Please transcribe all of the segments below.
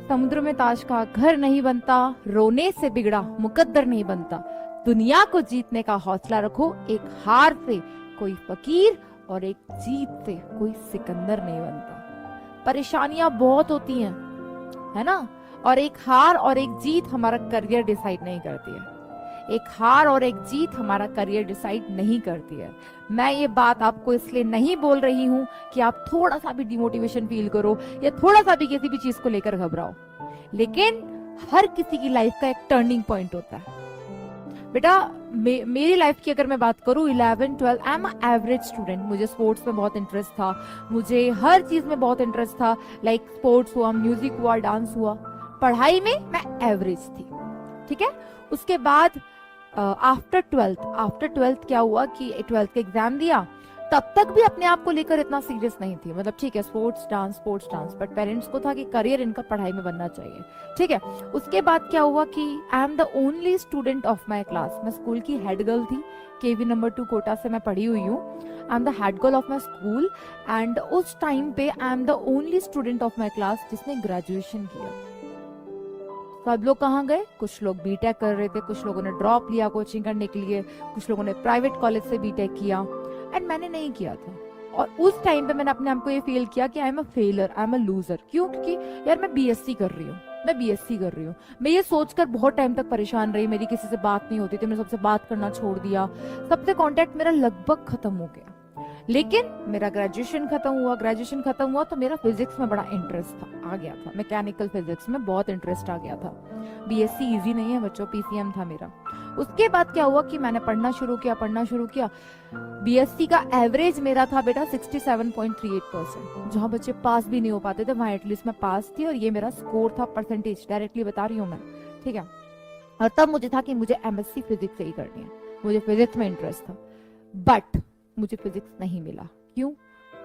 समुद्र में ताश का घर नहीं बनता, रोने से बिगड़ा मुकद्दर नहीं बनता। दुनिया को जीतने का हौसला रखो, एक हार से कोई फकीर और एक जीत से कोई सिकंदर नहीं बनता। परेशानियां बहुत होती हैं, है ना, और एक हार और एक जीत हमारा करियर डिसाइड नहीं करती है। एक हार और एक जीत हमारा करियर डिसाइड नहीं करती है। मैं ये बात आपको इसलिए नहीं बोल रही हूं कि आप थोड़ा सा भी डिमोटिवेशन फील करो या थोड़ा सा भी किसी भी चीज को लेकर घबराओ, लेकिन हर किसी की लाइफ का एक टर्निंग पॉइंट होता है। बेटा मेरी लाइफ की अगर मैं बात करूं, 11 12 आई एम एवरेज स्टूडेंट। मुझे स्पोर्ट्स में बहुत इंटरेस्ट था, मुझे हर चीज में बहुत इंटरेस्ट था, लाइक स्पोर्ट्स हुआ, म्यूजिक हुआ, डांस हुआ। पढ़ाई में मैं एवरेज थी, ठीक है। उसके बाद आफ्टर ट्वेल्थ क्या हुआ कि 12th का एग्जाम दिया, तब तक भी अपने आप को लेकर इतना सीरियस नहीं थी। मतलब ठीक है, स्पोर्ट्स डांस, बट पेरेंट्स को था कि करियर इनका पढ़ाई में बनना चाहिए, ठीक है। उसके बाद क्या हुआ कि I am the only student of my class. मैं स्कूल की हेड गर्ल थी, केवी नंबर 2 कोटा से मैं पढ़ी हुई हूँ। I am the head girl of my school and उस टाइम पे I am the only student of my class जिसने ग्रेजुएशन किया। सब लोग कहाँ गए? कुछ लोग बीटेक कर रहे थे, कुछ लोगों ने ड्रॉप लिया कोचिंग करने के लिए, कुछ लोगों ने प्राइवेट कॉलेज से बीटेक किया, एंड मैंने नहीं किया था। और उस टाइम पे मैंने अपने आप को ये फील किया कि I am a failure, I am a loser. क्यों? क्योंकि यार मैं बीएससी कर रही हूँ। मैं ये सोचकर बहुत टाइम तक परेशान रही, मेरी किसी से बात नहीं होती थी, मैंने सबसे बात करना छोड़ दिया, सबसे कांटेक्ट मेरा लगभग खत्म हो गया। लेकिन मेरा ग्रेजुएशन खत्म हुआ तो मेरा फिजिक्स में बड़ा इंटरेस्ट आ गया था। मैकेनिकल फिजिक्स में बहुत इंटरेस्ट आ गया था। बीएससी इजी नहीं है बच्चों, पीसीएम था मेरा। उसके बाद क्या हुआ कि मैंने पढ़ना शुरू किया। बीएससी का एवरेज मेरा था बेटा 67.38%। जहां बच्चे पास भी नहीं हो पाते थे वहां एटलीस्ट मैं पास थी, और ये मेरा स्कोर था, परसेंटेज डायरेक्टली बता रही हूँ मैं, ठीक है। और तब मुझे था कि मुझे एमएससी फिजिक्स से ही करनी है, मुझे फिजिक्स में इंटरेस्ट था। बट मुझे फिजिक्स नहीं मिला। क्यों?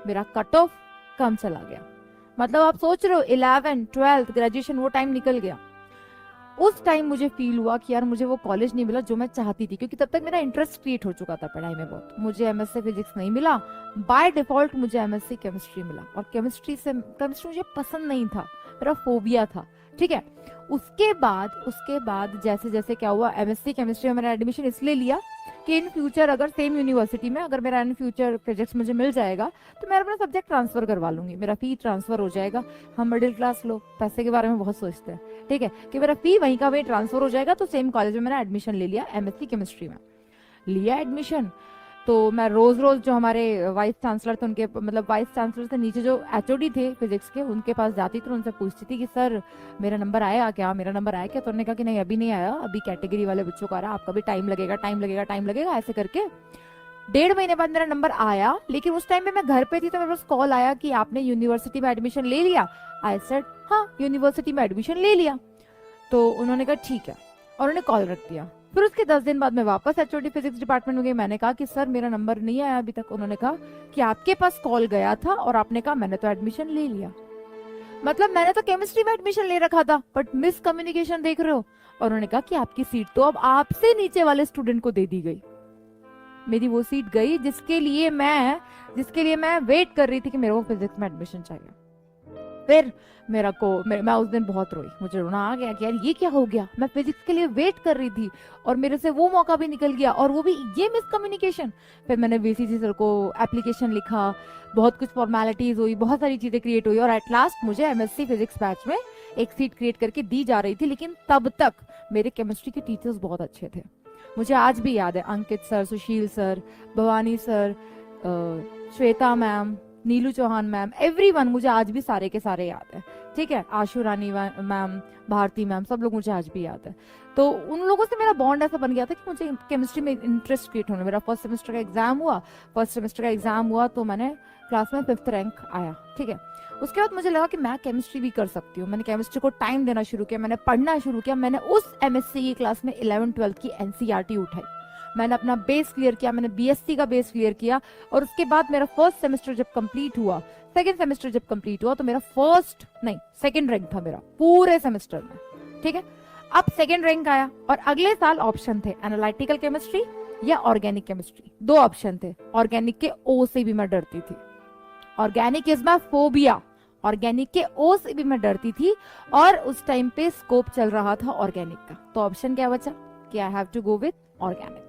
मेरा कट ऑफ कम चला गया। मतलब आप सोच रहे हो 11 12 ग्रेजुएशन वो टाइम निकल गया। उस टाइम मुझे फील हुआ कि यार मुझे वो कॉलेज नहीं मिला जो मैं चाहती थी, क्योंकि तब तक मेरा इंटरेस्ट क्रिएट हो चुका था पढ़ाई में बहुत। मुझे एमएससी फिजिक्स नहीं मिला, बाय डिफॉल्ट मुझे एमएससी केमिस्ट्री मिला, और केमिस्ट्री मुझे पसंद नहीं था, मेरा फोबिया था, ठीक है। उसके बाद जैसे जैसे क्या हुआ, एमएससी केमिस्ट्री में मैंने एडमिशन इसलिए लिया कि इन फ्यूचर अगर सेम यूनिवर्सिटी में अगर मेरा इन फ्यूचर प्रोजेक्ट्स मुझे मिल जाएगा तो मैं अपना सब्जेक्ट ट्रांसफर करवा लूंगी, मेरा फी ट्रांसफर हो जाएगा। हम मिडिल क्लास लोग पैसे के बारे में बहुत सोचते हैं, ठीक है, कि मेरा फी वहीं का वहीं ट्रांसफर हो जाएगा। तो सेम कॉलेज में मैंने एडमिशन ले लिया, एमएससी केमिस्ट्री में लिया एडमिशन। तो मैं रोज जो हमारे वाइस चांसलर थे, उनके मतलब वाइस चांसलर से नीचे जो एचओडी थे फिजिक्स के, उनके पास जाती थी, उनसे पूछती थी कि सर मेरा नंबर आया क्या? तो उन्होंने कहा कि नहीं अभी नहीं आया, अभी कैटेगरी वाले बच्चों को आ रहा, आपका भी टाइम लगेगा। ऐसे करके 1.5 महीने बाद मेरा नंबर आया। लेकिन उस टाइम पे मैं घर पे थी, तो मेरे पास कॉल आया कि आपने यूनिवर्सिटी में एडमिशन ले लिया। आई सेड हाँ, यूनिवर्सिटी में एडमिशन ले लिया। तो उन्होंने कहा ठीक है, और उन्होंने कॉल रख दिया। फिर उसके 10 दिन बाद मैं वापस एचओडी फिजिक्स डिपार्टमेंट में गई। मैंने कहा कि सर मेरा नंबर नहीं आया अभी तक। उन्होंने कहा कि आपके पास कॉल गया था और आपने कहा मैंने तो एडमिशन ले लिया। मतलब मैंने तो केमिस्ट्री में एडमिशन ले रखा था, बट मिस कम्युनिकेशन देख रहे हो। और उन्होंने कहा कि आपकी सीट तो अब आपसे नीचे वाले स्टूडेंट को दे दी गई। मेरी वो सीट गई जिसके लिए मैं वेट कर रही थी कि मेरे को फिजिक्स में एडमिशन चाहिए। फिर मैं उस दिन बहुत रोई, मुझे रोना आ गया कि यार ये क्या हो गया। मैं फिजिक्स के लिए वेट कर रही थी और मेरे से वो मौका भी निकल गया, और वो भी ये मिसकम्युनिकेशन। फिर मैंने वीसीसी सर को एप्लीकेशन लिखा, बहुत कुछ फॉर्मेलिटीज हुई, बहुत सारी चीजें क्रिएट हुई, और एट लास्ट मुझे एमएससी फिजिक्स बैच में एक सीट क्रिएट करके दी जा रही थी। लेकिन तब तक मेरे केमिस्ट्री के टीचर्स बहुत अच्छे थे, मुझे आज भी याद है। Ankit sir, Sushil sir, Bhavani sir, Shweta ma'am, Neelu Chauhan ma'am, everyone, मुझे आज भी सारे के सारे याद है, ठीक है। आशु रानी मैम, भारती मैम, सब लोग मुझे आज भी याद है। तो उन लोगों से मेरा बॉन्ड ऐसा बन गया था कि मुझे केमिस्ट्री में इंटरेस्ट क्रिएट होने। मेरा फर्स्ट सेमेस्टर का एग्जाम हुआ तो मैंने क्लास में 5th रैंक आया, ठीक है। उसके बाद मुझे लगा कि मैं केमिस्ट्री भी कर सकती हूँ। मैंने केमिस्ट्री को टाइम देना शुरू किया, मैंने पढ़ना शुरू किया। मैंने उस एमएससी की क्लास में 11 12 की एनसीईआरटी उठाई, मैंने अपना बेस क्लियर किया, मैंने बीएससी का बेस क्लियर किया। और उसके बाद मेरा फर्स्ट सेमेस्टर जब कंप्लीट हुआ, सेकंड सेमेस्टर जब कंप्लीट हुआ, तो मेरा सेकंड रैंक था मेरा पूरे सेमेस्टर में, ठीक है। अब सेकंड रैंक आया, और अगले साल ऑप्शन थे एनालिटिकल केमिस्ट्री या ऑर्गेनिक केमिस्ट्री, 2 ऑप्शन थे। ऑर्गेनिक के ओ से भी मैं डरती थी, organic is my phobia. Organic के ओ से भी मैं डरती थी, और उस टाइम पे स्कोप चल रहा था ऑर्गेनिक का। तो ऑप्शन क्या बचा कि I have to go with organic.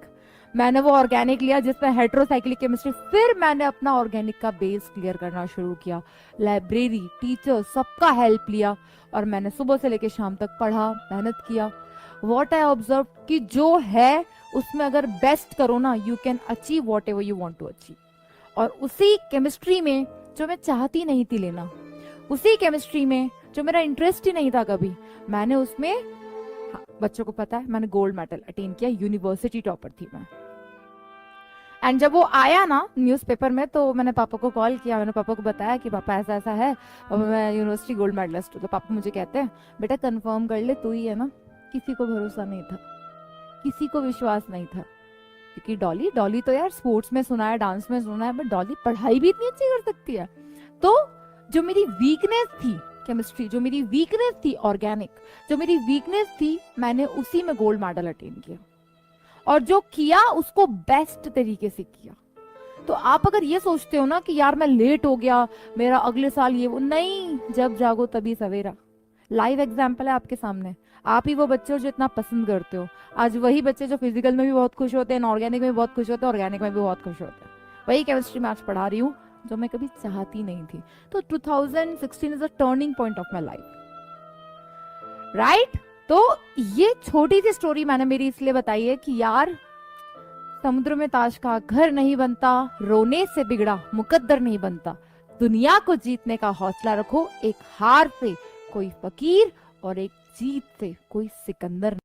मैंने वो ऑर्गेनिक लिया जिसमें हेट्रोसाइक्लिक केमिस्ट्री। फिर मैंने अपना ऑर्गेनिक का बेस क्लियर करना शुरू किया, लाइब्रेरी, टीचर, सबका हेल्प लिया, और मैंने सुबह से लेकर शाम तक पढ़ा, मेहनत किया। व्हाट आई ऑब्जर्व कि जो है उसमें अगर बेस्ट करो ना, you can achieve whatever you want to achieve. और उसी केमिस्ट्री में जो मैं चाहती नहीं थी लेना, उसी केमिस्ट्री में जो मेरा इंटरेस्ट ही नहीं था कभी, मैंने उसमें, हाँ, बच्चों को पता है, मैंने गोल्ड मेडल अटेन किया, यूनिवर्सिटी टॉपर थी मैं। एंड जब वो आया ना न्यूज़पेपर में, तो मैंने पापा को कॉल किया, मैंने पापा को बताया कि पापा ऐसा ऐसा है और मैं यूनिवर्सिटी गोल्ड मेडलिस्ट हूँ। तो पापा मुझे कहते हैं, बेटा कंफर्म कर ले, तू ही है ना। किसी को भरोसा नहीं था, किसी को विश्वास नहीं था, क्योंकि डॉली तो यार स्पोर्ट्स में सुना है, डांस में सुना है, बट डॉली पढ़ाई भी इतनी अच्छी कर सकती है। तो जो मेरी वीकनेस थी केमिस्ट्री, जो मेरी वीकनेस थी ऑर्गेनिक, जो मेरी वीकनेस थी, मैंने उसी में गोल्ड मेडल अटेन किया, और जो किया उसको बेस्ट तरीके से किया। तो आप अगर ये सोचते हो ना कि यार मैं लेट हो गया, मेरा अगले साल ये वो, नहीं, जब जागो तभी सवेरा। लाइव एग्जाम्पल है आपके सामने। आप ही वो बच्चे हो जो इतना पसंद करते हो, आज वही बच्चे जो फिजिकल में भी बहुत खुश होते हैं, ऑर्गेनिक में भी बहुत खुश होते हैं, ऑर्गेनिक में भी बहुत खुश होते हैं, वही केमिस्ट्री में आज पढ़ा रही हूँ जो मैं कभी चाहती नहीं थी। तो 2016 is a turning point of my life, right. तो ये छोटी सी स्टोरी मैंने मेरी इसलिए बताई है कि यार, समुद्र में ताश का घर नहीं बनता, रोने से बिगड़ा मुकद्दर नहीं बनता, दुनिया को जीतने का हौसला रखो, एक हार से कोई फकीर और एक जीत से कोई सिकंदर।